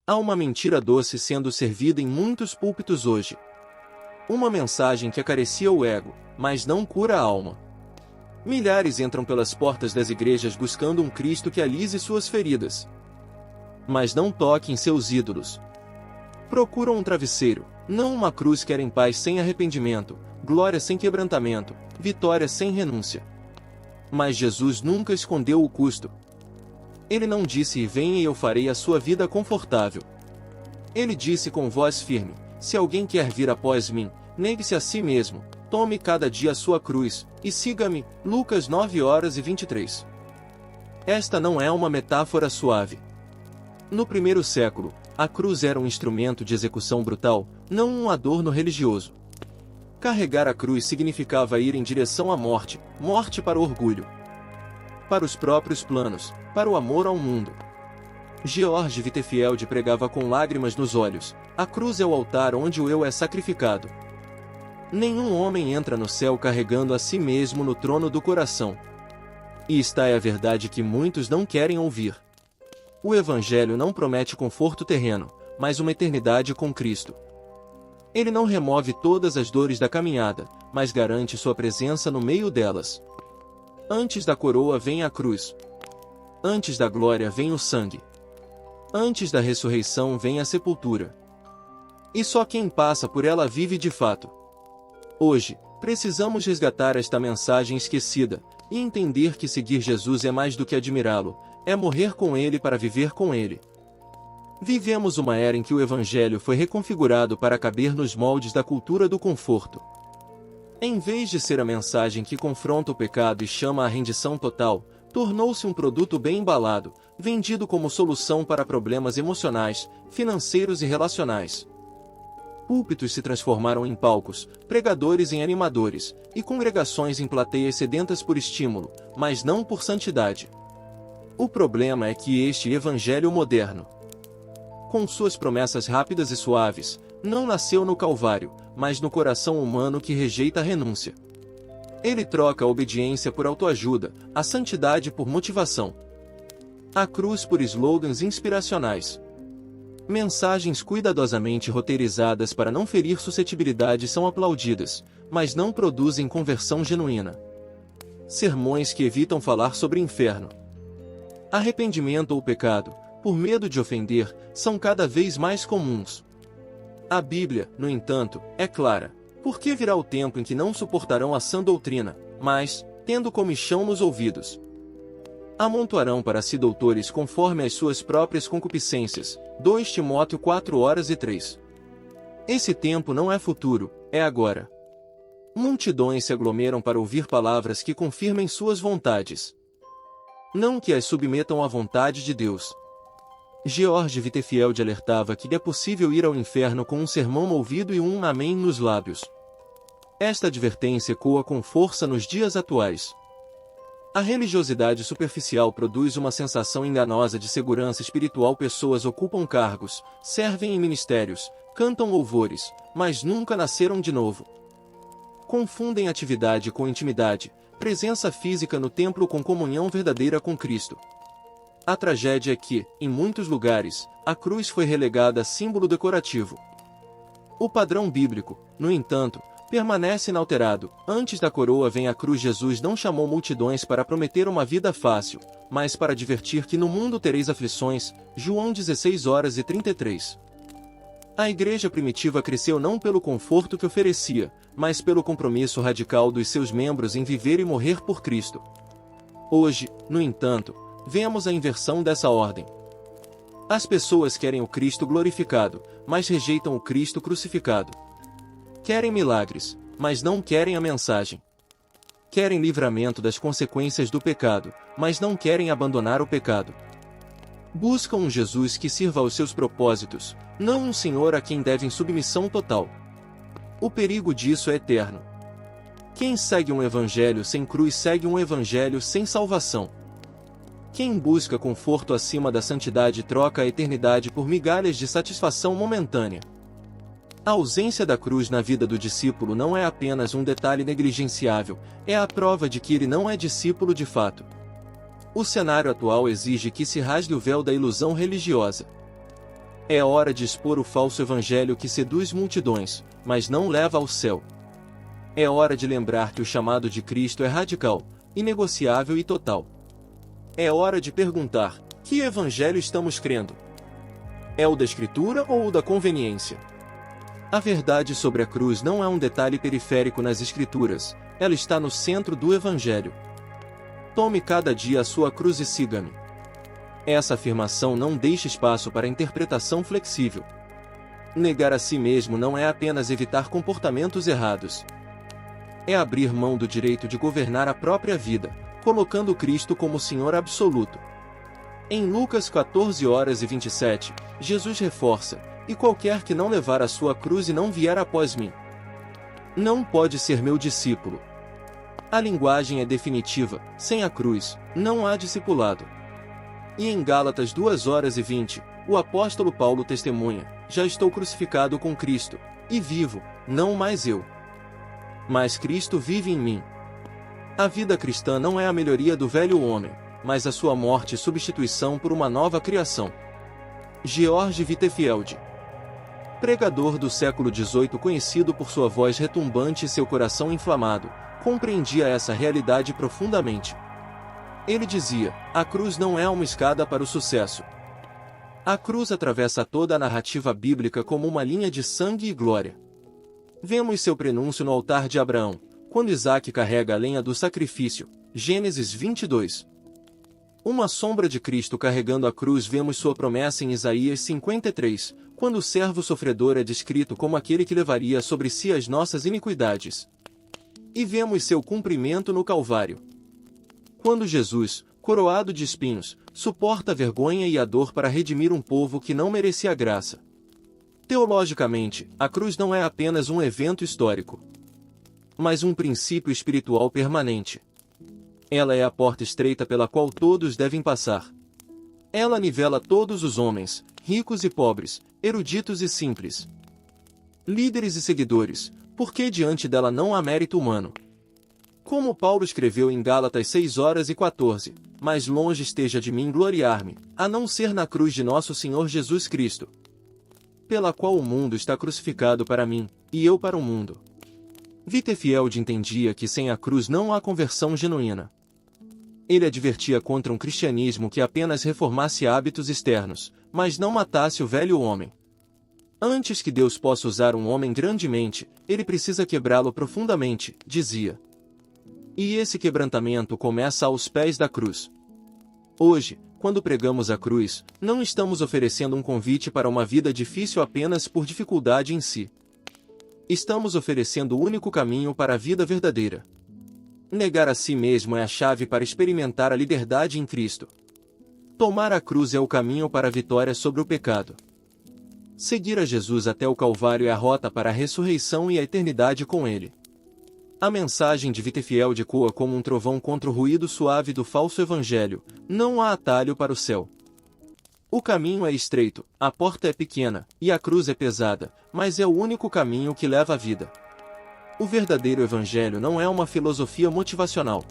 Há uma mentira doce sendo servida em muitos púlpitos hoje. Uma mensagem que acaricia o ego, mas não cura a alma. Milhares entram pelas portas das igrejas buscando um Cristo que alise suas feridas, mas não toque em seus ídolos. Procuram um travesseiro, não uma cruz. Querem paz sem arrependimento, glória sem quebrantamento, vitória sem renúncia. Mas Jesus nunca escondeu o custo. Ele não disse: venha e eu farei a sua vida confortável. Ele disse com voz firme: se alguém quer vir após mim, negue-se a si mesmo, tome cada dia a sua cruz, e siga-me. Lucas 9:23. Esta não é uma metáfora suave. No primeiro século, a cruz era um instrumento de execução brutal, não um adorno religioso. Carregar a cruz significava ir em direção à morte, morte para o orgulho, para os próprios planos, para o amor ao mundo. George Whitefield pregava com lágrimas nos olhos: a cruz é o altar onde o eu é sacrificado. Nenhum homem entra no céu carregando a si mesmo no trono do coração. E esta é a verdade que muitos não querem ouvir. O Evangelho não promete conforto terreno, mas uma eternidade com Cristo. Ele não remove todas as dores da caminhada, mas garante sua presença no meio delas. Antes da coroa vem a cruz. Antes da glória vem o sangue. Antes da ressurreição vem a sepultura. E só quem passa por ela vive de fato. Hoje, precisamos resgatar esta mensagem esquecida, e entender que seguir Jesus é mais do que admirá-lo, é morrer com ele para viver com ele. Vivemos uma era em que o Evangelho foi reconfigurado para caber nos moldes da cultura do conforto. Em vez de ser a mensagem que confronta o pecado e chama à rendição total, tornou-se um produto bem embalado, vendido como solução para problemas emocionais, financeiros e relacionais. Púlpitos se transformaram em palcos, pregadores em animadores, e congregações em plateias sedentas por estímulo, mas não por santidade. O problema é que este Evangelho moderno, com suas promessas rápidas e suaves, não nasceu no Calvário, mas no coração humano que rejeita a renúncia. Ele troca a obediência por autoajuda, a santidade por motivação, a cruz por slogans inspiracionais. Mensagens cuidadosamente roteirizadas para não ferir suscetibilidade são aplaudidas, mas não produzem conversão genuína. Sermões que evitam falar sobre inferno, arrependimento ou pecado, por medo de ofender, são cada vez mais comuns. A Bíblia, no entanto, é clara: porque virá o tempo em que não suportarão a sã doutrina, mas, tendo comichão nos ouvidos, amontoarão para si doutores conforme as suas próprias concupiscências. 2 Timóteo 4:3. Esse tempo não é futuro, é agora. Multidões se aglomeram para ouvir palavras que confirmem suas vontades, não que as submetam à vontade de Deus. George Whitefield alertava que é possível ir ao inferno com um sermão ouvido e um amém nos lábios. Esta advertência ecoa com força nos dias atuais. A religiosidade superficial produz uma sensação enganosa de segurança espiritual. Pessoas ocupam cargos, servem em ministérios, cantam louvores, mas nunca nasceram de novo. Confundem atividade com intimidade, presença física no templo com comunhão verdadeira com Cristo. A tragédia é que, em muitos lugares, a cruz foi relegada a símbolo decorativo. O padrão bíblico, no entanto, permanece inalterado. Antes da coroa vem a cruz. Jesus não chamou multidões para prometer uma vida fácil, mas para advertir que no mundo tereis aflições. João 16:33. A igreja primitiva cresceu não pelo conforto que oferecia, mas pelo compromisso radical dos seus membros em viver e morrer por Cristo. Hoje, no entanto, vemos a inversão dessa ordem. As pessoas querem o Cristo glorificado, mas rejeitam o Cristo crucificado. Querem milagres, mas não querem a mensagem. Querem livramento das consequências do pecado, mas não querem abandonar o pecado. Buscam um Jesus que sirva aos seus propósitos, não um Senhor a quem devem submissão total. O perigo disso é eterno. Quem segue um evangelho sem cruz segue um evangelho sem salvação. Quem busca conforto acima da santidade troca a eternidade por migalhas de satisfação momentânea. A ausência da cruz na vida do discípulo não é apenas um detalhe negligenciável, é a prova de que ele não é discípulo de fato. O cenário atual exige que se rasgue o véu da ilusão religiosa. É hora de expor o falso evangelho que seduz multidões, mas não leva ao céu. É hora de lembrar que o chamado de Cristo é radical, inegociável e total. É hora de perguntar: que evangelho estamos crendo? É o da Escritura ou o da conveniência? A verdade sobre a cruz não é um detalhe periférico nas Escrituras, ela está no centro do evangelho. Tome cada dia a sua cruz e siga-me. Essa afirmação não deixa espaço para interpretação flexível. Negar a si mesmo não é apenas evitar comportamentos errados. É abrir mão do direito de governar a própria vida, colocando Cristo como Senhor absoluto. Em Lucas 14:27, Jesus reforça: e qualquer que não levar a sua cruz e não vier após mim, não pode ser meu discípulo. A linguagem é definitiva: sem a cruz, não há discipulado. E em Gálatas 2:20, o apóstolo Paulo testemunha: já estou crucificado com Cristo, e vivo, não mais eu, mas Cristo vive em mim. A vida cristã não é a melhoria do velho homem, mas a sua morte e substituição por uma nova criação. George Whitefield, pregador do século XVIII conhecido por sua voz retumbante e seu coração inflamado, compreendia essa realidade profundamente. Ele dizia: a cruz não é uma escada para o sucesso. A cruz atravessa toda a narrativa bíblica como uma linha de sangue e glória. Vemos seu prenúncio no altar de Abraão, quando Isaque carrega a lenha do sacrifício, Gênesis 22. Uma sombra de Cristo carregando a cruz. Vemos sua promessa em Isaías 53, quando o servo sofredor é descrito como aquele que levaria sobre si as nossas iniquidades. E vemos seu cumprimento no Calvário, quando Jesus, coroado de espinhos, suporta a vergonha e a dor para redimir um povo que não merecia a graça. Teologicamente, a cruz não é apenas um evento histórico, mas um princípio espiritual permanente. Ela é a porta estreita pela qual todos devem passar. Ela nivela todos os homens, ricos e pobres, eruditos e simples, líderes e seguidores, porque diante dela não há mérito humano. Como Paulo escreveu em Gálatas 6:14, mais longe esteja de mim gloriar-me, a não ser na cruz de nosso Senhor Jesus Cristo, pela qual o mundo está crucificado para mim, e eu para o mundo. Whitefield entendia que sem a cruz não há conversão genuína. Ele advertia contra um cristianismo que apenas reformasse hábitos externos, mas não matasse o velho homem. Antes que Deus possa usar um homem grandemente, ele precisa quebrá-lo profundamente, dizia. E esse quebrantamento começa aos pés da cruz. Hoje, quando pregamos a cruz, não estamos oferecendo um convite para uma vida difícil apenas por dificuldade em si. Estamos oferecendo o único caminho para a vida verdadeira. Negar a si mesmo é a chave para experimentar a liberdade em Cristo. Tomar a cruz é o caminho para a vitória sobre o pecado. Seguir a Jesus até o Calvário é a rota para a ressurreição e a eternidade com Ele. A mensagem de Whitefield ecoa como um trovão contra o ruído suave do falso evangelho: não há atalho para o céu. O caminho é estreito, a porta é pequena, e a cruz é pesada, mas é o único caminho que leva à vida. O verdadeiro evangelho não é uma filosofia motivacional.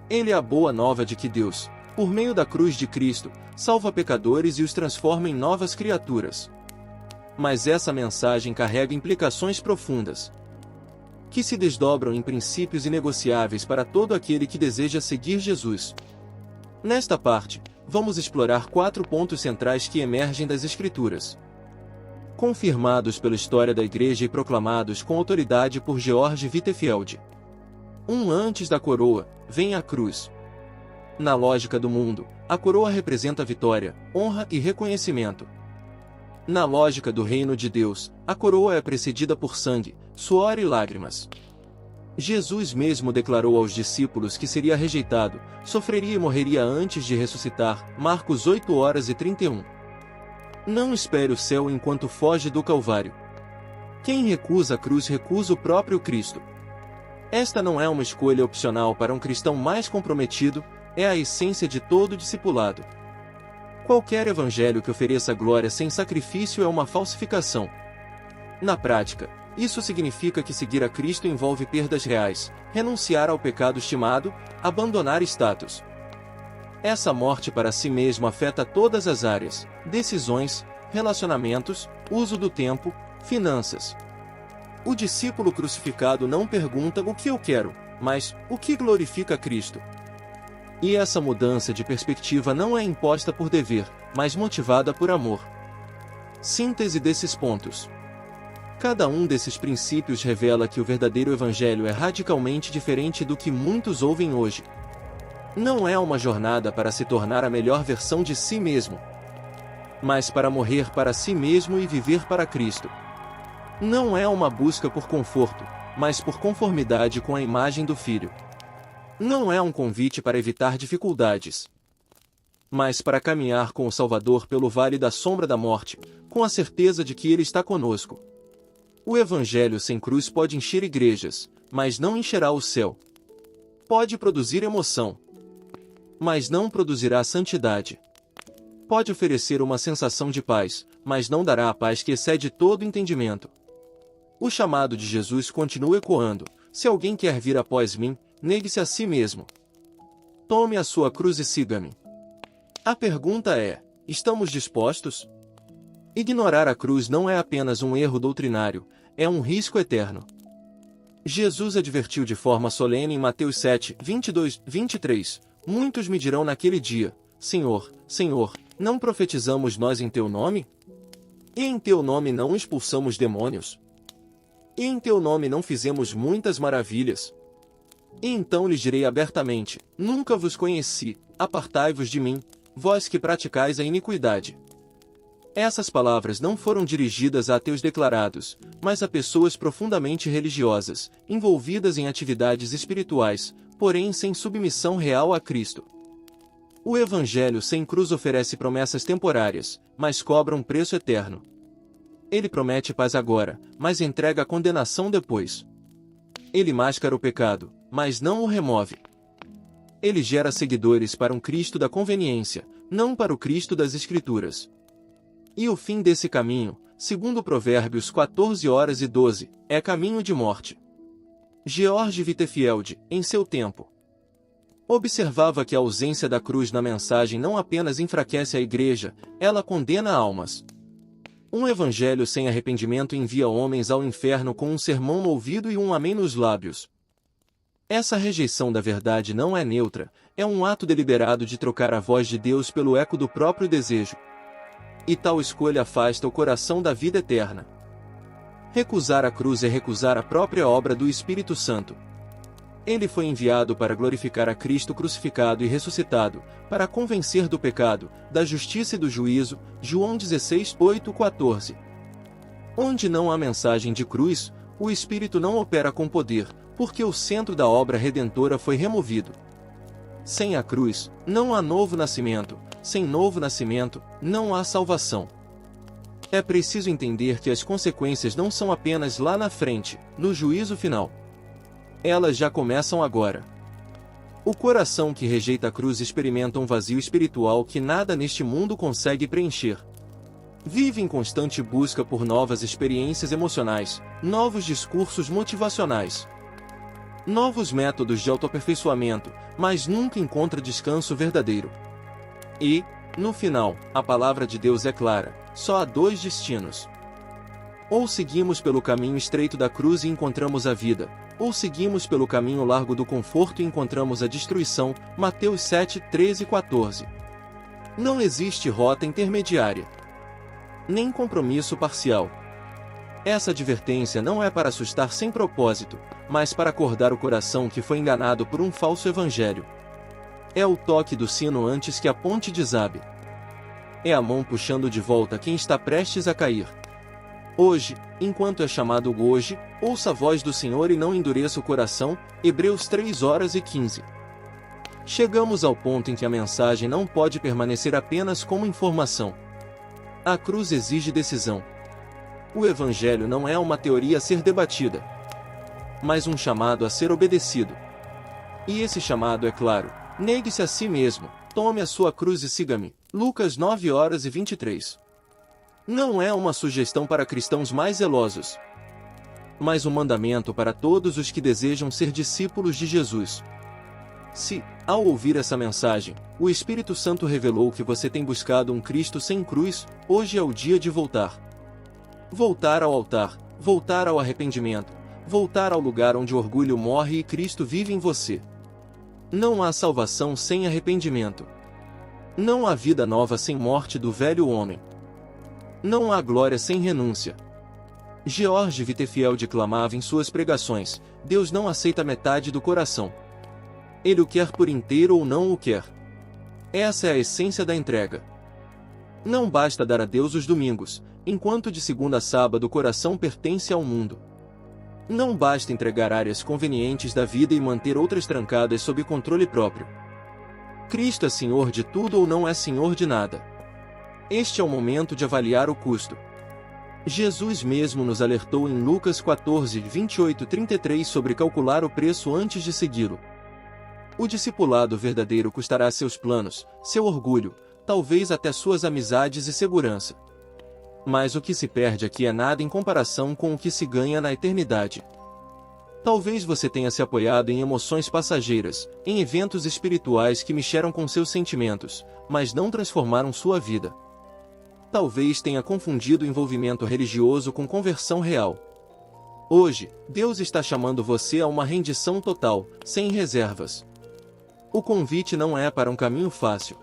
Ele é a boa nova de que Deus, por meio da cruz de Cristo, salva pecadores e os transforma em novas criaturas. Mas essa mensagem carrega implicações profundas, que se desdobram em princípios inegociáveis para todo aquele que deseja seguir Jesus. Nesta parte, vamos explorar 4 pontos centrais que emergem das Escrituras, confirmados pela história da Igreja e proclamados com autoridade por George Whitefield. Antes da coroa, vem a cruz. Na lógica do mundo, a coroa representa vitória, honra e reconhecimento. Na lógica do reino de Deus, a coroa é precedida por sangue, suor e lágrimas. Jesus mesmo declarou aos discípulos que seria rejeitado, sofreria e morreria antes de ressuscitar. Marcos 8:31. Não espere o céu enquanto foge do Calvário. Quem recusa a cruz recusa o próprio Cristo. Esta não é uma escolha opcional para um cristão mais comprometido, é a essência de todo discipulado. Qualquer evangelho que ofereça glória sem sacrifício é uma falsificação. Na prática, isso significa que seguir a Cristo envolve perdas reais, renunciar ao pecado estimado, abandonar status. Essa morte para si mesmo afeta todas as áreas, decisões, relacionamentos, uso do tempo, finanças. O discípulo crucificado não pergunta o que eu quero, mas o que glorifica Cristo. E essa mudança de perspectiva não é imposta por dever, mas motivada por amor. Síntese desses pontos. Cada um desses princípios revela que o verdadeiro evangelho é radicalmente diferente do que muitos ouvem hoje. Não é uma jornada para se tornar a melhor versão de si mesmo, mas para morrer para si mesmo e viver para Cristo. Não é uma busca por conforto, mas por conformidade com a imagem do Filho. Não é um convite para evitar dificuldades, mas para caminhar com o Salvador pelo vale da sombra da morte, com a certeza de que Ele está conosco. O Evangelho sem cruz pode encher igrejas, mas não encherá o céu. Pode produzir emoção, mas não produzirá santidade. Pode oferecer uma sensação de paz, mas não dará a paz que excede todo entendimento. O chamado de Jesus continua ecoando: se alguém quer vir após mim, negue-se a si mesmo. Tome a sua cruz e siga-me. A pergunta é: estamos dispostos? Ignorar a cruz não é apenas um erro doutrinário, é um risco eterno. Jesus advertiu de forma solene em Mateus 7, 22, 23, muitos me dirão naquele dia: Senhor, Senhor, não profetizamos nós em teu nome? E em teu nome não expulsamos demônios? E em teu nome não fizemos muitas maravilhas? E então lhes direi abertamente: nunca vos conheci, apartai-vos de mim, vós que praticais a iniquidade. Essas palavras não foram dirigidas a ateus declarados, mas a pessoas profundamente religiosas, envolvidas em atividades espirituais, porém sem submissão real a Cristo. O Evangelho sem cruz oferece promessas temporárias, mas cobra um preço eterno. Ele promete paz agora, mas entrega a condenação depois. Ele mascara o pecado, mas não o remove. Ele gera seguidores para um Cristo da conveniência, não para o Cristo das Escrituras. E o fim desse caminho, segundo Provérbios 14:12, é caminho de morte. George Whitefield, em seu tempo, observava que a ausência da cruz na mensagem não apenas enfraquece a igreja, ela condena almas. Um evangelho sem arrependimento envia homens ao inferno com um sermão no ouvido e um amém nos lábios. Essa rejeição da verdade não é neutra, é um ato deliberado de trocar a voz de Deus pelo eco do próprio desejo. E tal escolha afasta o coração da vida eterna. Recusar a cruz é recusar a própria obra do Espírito Santo. Ele foi enviado para glorificar a Cristo crucificado e ressuscitado, para convencer do pecado, da justiça e do juízo, João 16:8-14. Onde não há mensagem de cruz, o Espírito não opera com poder, porque o centro da obra redentora foi removido. Sem a cruz, não há novo nascimento, sem novo nascimento, não há salvação. É preciso entender que as consequências não são apenas lá na frente, no juízo final. Elas já começam agora. O coração que rejeita a cruz experimenta um vazio espiritual que nada neste mundo consegue preencher. Vive em constante busca por novas experiências emocionais, novos discursos motivacionais, novos métodos de autoaperfeiçoamento, mas nunca encontra descanso verdadeiro. E, no final, a palavra de Deus é clara: só há dois destinos. Ou seguimos pelo caminho estreito da cruz e encontramos a vida, ou seguimos pelo caminho largo do conforto e encontramos a destruição. Mateus 7, 13 e 14. Não existe rota intermediária, nem compromisso parcial. Essa advertência não é para assustar sem propósito, mas para acordar o coração que foi enganado por um falso evangelho. É o toque do sino antes que a ponte desabe. É a mão puxando de volta quem está prestes a cair. Hoje, enquanto é chamado hoje, ouça a voz do Senhor e não endureça o coração. Hebreus 3:15. Chegamos ao ponto em que a mensagem não pode permanecer apenas como informação. A cruz exige decisão. O Evangelho não é uma teoria a ser debatida, mas um chamado a ser obedecido. E esse chamado é claro: negue-se a si mesmo, tome a sua cruz e siga-me. Lucas 9:23. Não é uma sugestão para cristãos mais zelosos, mas um mandamento para todos os que desejam ser discípulos de Jesus. Se, ao ouvir essa mensagem, o Espírito Santo revelou que você tem buscado um Cristo sem cruz, hoje é o dia de voltar. Voltar ao altar, voltar ao arrependimento, voltar ao lugar onde o orgulho morre e Cristo vive em você. Não há salvação sem arrependimento. Não há vida nova sem morte do velho homem. Não há glória sem renúncia. George Whitefield clamava em suas pregações: Deus não aceita metade do coração. Ele o quer por inteiro ou não o quer. Essa é a essência da entrega. Não basta dar a Deus os domingos, enquanto de segunda a sábado o coração pertence ao mundo. Não basta entregar áreas convenientes da vida e manter outras trancadas sob controle próprio. Cristo é Senhor de tudo ou não é Senhor de nada. Este é o momento de avaliar o custo. Jesus mesmo nos alertou em Lucas 14, 28-33 sobre calcular o preço antes de segui-lo. O discipulado verdadeiro custará seus planos, seu orgulho, talvez até suas amizades e segurança. Mas o que se perde aqui é nada em comparação com o que se ganha na eternidade. Talvez você tenha se apoiado em emoções passageiras, em eventos espirituais que mexeram com seus sentimentos, mas não transformaram sua vida. Talvez tenha confundido envolvimento religioso com conversão real. Hoje, Deus está chamando você a uma rendição total, sem reservas. O convite não é para um caminho fácil.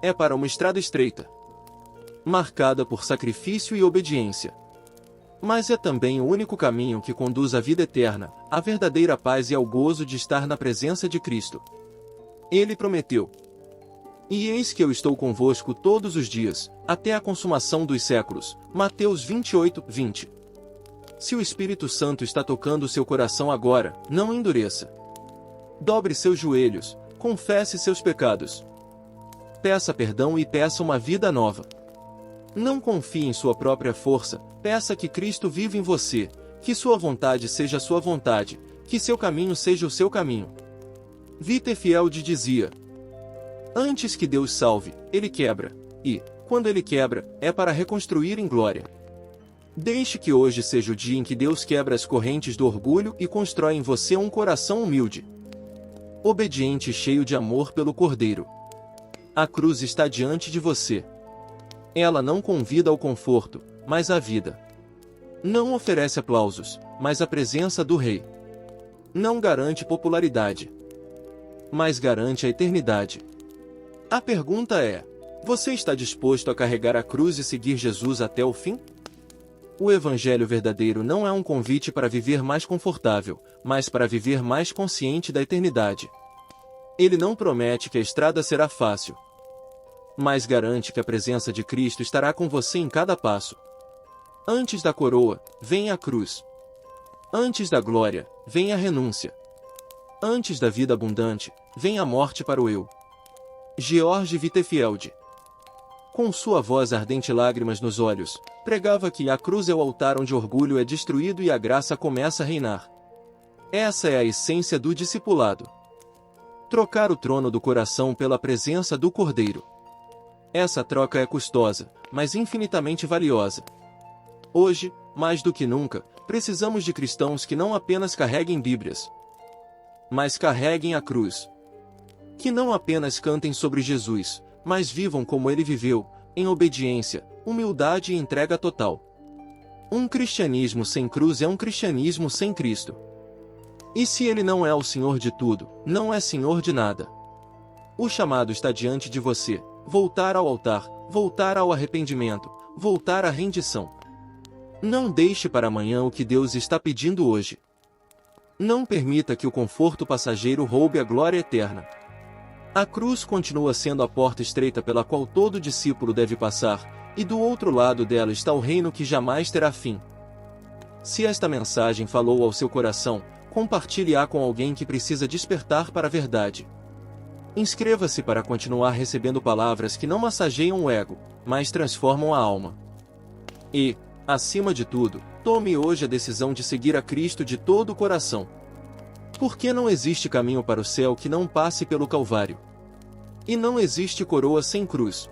É para uma estrada estreita, marcada por sacrifício e obediência. Mas é também o único caminho que conduz à vida eterna, à verdadeira paz e ao gozo de estar na presença de Cristo. Ele prometeu: E eis que eu estou convosco todos os dias, até a consumação dos séculos. Mateus 28, 20. Se o Espírito Santo está tocando seu coração agora, não endureça. Dobre seus joelhos, confesse seus pecados. Peça perdão e peça uma vida nova. Não confie em sua própria força, peça que Cristo viva em você, que sua vontade seja sua vontade, que seu caminho seja o seu caminho. Whitefield dizia: Antes que Deus salve, Ele quebra, e, quando Ele quebra, é para reconstruir em glória. Deixe que hoje seja o dia em que Deus quebra as correntes do orgulho e constrói em você um coração humilde, obediente e cheio de amor pelo Cordeiro. A cruz está diante de você. Ela não convida ao conforto, mas à vida. Não oferece aplausos, mas a presença do Rei. Não garante popularidade, mas garante a eternidade. A pergunta é: você está disposto a carregar a cruz e seguir Jesus até o fim? O Evangelho verdadeiro não é um convite para viver mais confortável, mas para viver mais consciente da eternidade. Ele não promete que a estrada será fácil, mas garante que a presença de Cristo estará com você em cada passo. Antes da coroa, vem a cruz. Antes da glória, vem a renúncia. Antes da vida abundante, vem a morte para o eu. George Whitefield, com sua voz ardente e lágrimas nos olhos, pregava que a cruz é o altar onde o orgulho é destruído e a graça começa a reinar. Essa é a essência do discipulado. Trocar o trono do coração pela presença do Cordeiro. Essa troca é custosa, mas infinitamente valiosa. Hoje, mais do que nunca, precisamos de cristãos que não apenas carreguem Bíblias, mas carreguem a cruz. Que não apenas cantem sobre Jesus, mas vivam como ele viveu, em obediência, humildade e entrega total. Um cristianismo sem cruz é um cristianismo sem Cristo. E se ele não é o Senhor de tudo, não é Senhor de nada. O chamado está diante de você: voltar ao altar, voltar ao arrependimento, voltar à rendição. Não deixe para amanhã o que Deus está pedindo hoje. Não permita que o conforto passageiro roube a glória eterna. A cruz continua sendo a porta estreita pela qual todo discípulo deve passar, e do outro lado dela está o reino que jamais terá fim. Se esta mensagem falou ao seu coração, compartilhe-a com alguém que precisa despertar para a verdade. Inscreva-se para continuar recebendo palavras que não massageiam o ego, mas transformam a alma. E, acima de tudo, tome hoje a decisão de seguir a Cristo de todo o coração. Porque não existe caminho para o céu que não passe pelo Calvário. E não existe coroa sem cruz.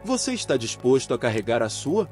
Você está disposto a carregar a sua?